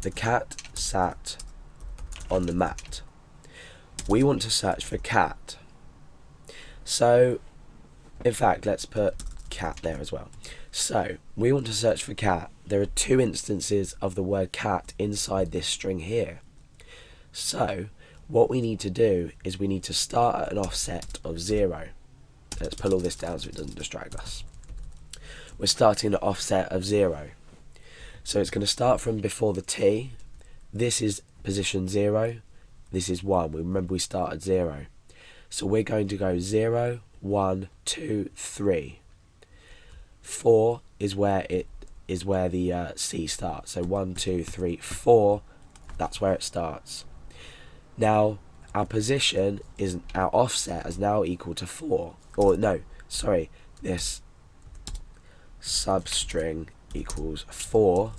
the cat sat on the mat. We want to search for cat. So, in fact, let's put cat there as well. So, we want to search for cat. There are 2 instances of the word cat inside this string here. So, what we need to do is we need to start at an offset of 0. Let's pull all this down so it doesn't distract us. We're starting at an offset of 0. So it's going to start from before the T. This is position 0. This is 1. Remember we start at 0. So we're going to go 0, 1, 2, 3. 4 is where the C starts. So 1, 2, 3, 4. That's where it starts. Now our position is our offset is now equal to 4. Or no, sorry, this substring equals 4,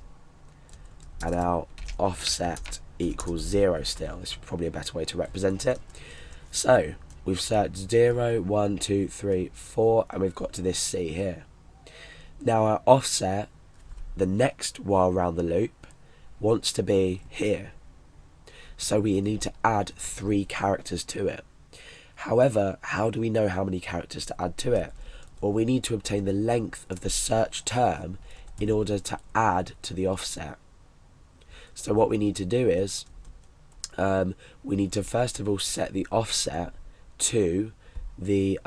and our offset equals 0 still. This is probably a better way to represent it. So we've searched 0, 1, 2, 3, 4, and we've got to this C here. Now our offset, the next while round the loop, wants to be here. So we need to add 3 characters to it. However, how do we know how many characters to add to it? Well, we need to obtain the length of the search term in order to add to the offset. So what we need to do is we need to first of all set the offset to the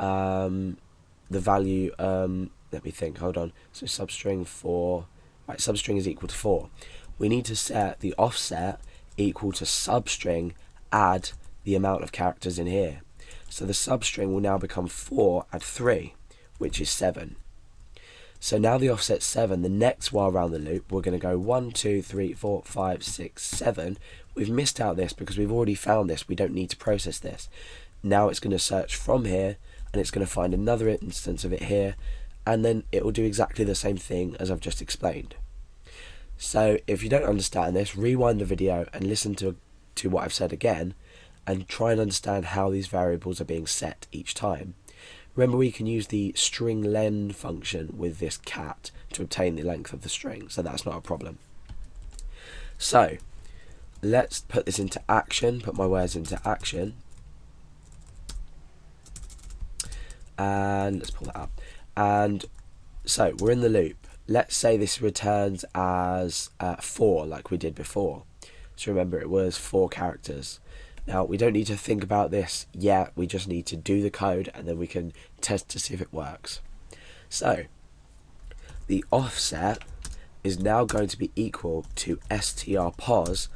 value. Let me think. Hold on. So substring 4. Right, substring is equal to 4. We need to set the offset equal to substring add the amount of characters in here. So the substring will now become 4 add 3, which is 7. So now the offset's 7. The next while around the loop, we're going to go 1, 2, 3, 4, 5, 6, 7. We've missed out this because we've already found this. We don't need to process this. Now it's going to search from here, and it's going to find another instance of it here, and then it will do exactly the same thing as I've just explained. So if you don't understand this, rewind the video and listen to what I've said again, and try and understand how these variables are being set each time. Remember, we can use the string len function with this cat to obtain the length of the string, so that's not a problem. So let's put this into action, put my words into action, and let's pull that up. And so we're in the loop. Let's say this returns as 4 like we did before. So remember, it was 4 characters. Now we don't need to think about this yet, we just need to do the code and then we can test to see if it works. So the offset is now going to be equal to strpos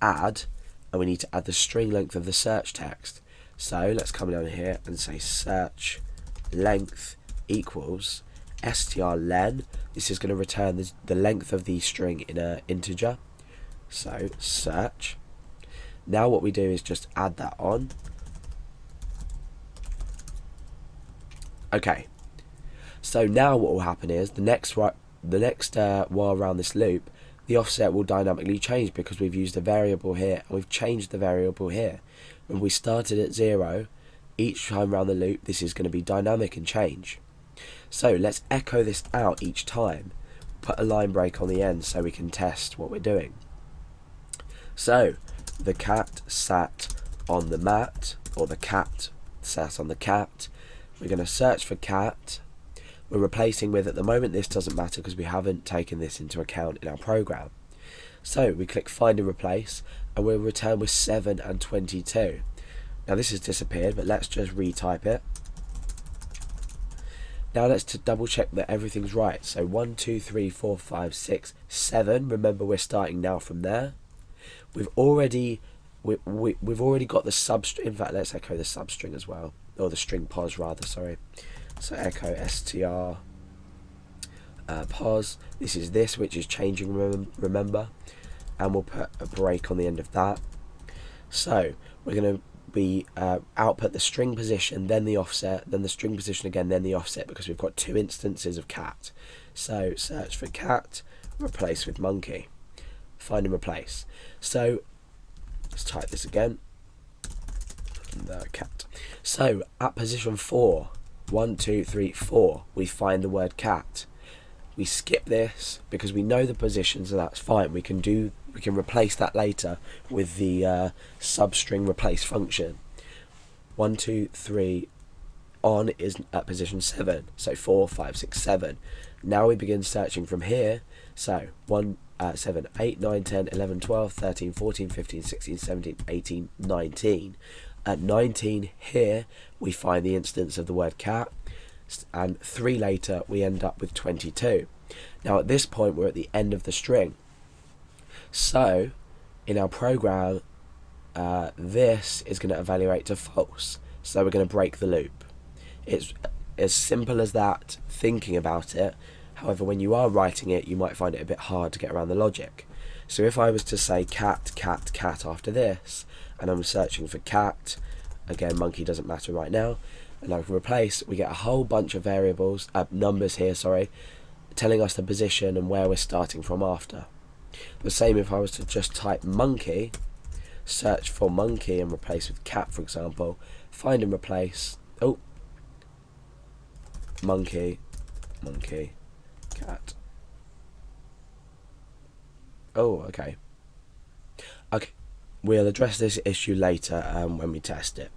add, and we need to add the string length of the search text. So let's come down here and say search length equals strlen. This is going to return the length of the string in an integer. So search. Now what we do is just add that on. Okay. So now what will happen is the next while around this loop, the offset will dynamically change because we've used a variable here and we've changed the variable here. When we started at 0, each time around the loop, this is going to be dynamic and change. So let's echo this out each time. Put a line break on the end so we can test what we're doing. So the cat sat on the mat, or the cat sat on the cat. We're going to search for cat. We're replacing with, at the moment this doesn't matter because we haven't taken this into account in our program. So we click find and replace, and we'll return with 7 and 22. Now this has disappeared, but let's just retype it. Now let's double check that everything's right. So 1, 2, 3, 4, 5, 6, 7. Remember, we're starting now from there. We've already got the substring. In fact, let's echo the substring as well, or the string pos rather. Sorry. So echo str pos. This is this, which is changing. Remember, and we'll put a break on the end of that. So we're going to be output the string position, then the offset, then the string position again, then the offset, because we've got 2 instances of cat. So search for cat, replace with monkey, find and replace. So let's type this again, the cat. So at position 4, 1, 2, 3, 4, we find the word cat. we skip this because we know the position, so that's fine. We can replace that later with the substring replace function. 1, 2, 3 on is at position 7, so 4, 5, 6, 7. Now we begin searching from here, so 1, 7, 8, 9, 10, 11, 12, 13, 14, 15, 16, 17, 18, 19. At 19 here we find the instance of the word cat, and 3 later we end up with 22. Now at this point we're at the end of the string, so in our program this is going to evaluate to false, so we're going to break the loop. It's as simple as that, thinking about it. However, when you are writing it, you might find it a bit hard to get around the logic. So if I was to say cat, cat, cat after this, and I'm searching for cat, again monkey doesn't matter right now, and I can replace, we get a whole bunch of variables, numbers here, sorry, telling us the position and where we're starting from after. The same if I was to just type monkey, search for monkey and replace with cat, for example, find and replace, oh, monkey, monkey, cat. Oh, okay. Okay, we'll address this issue later when we test it.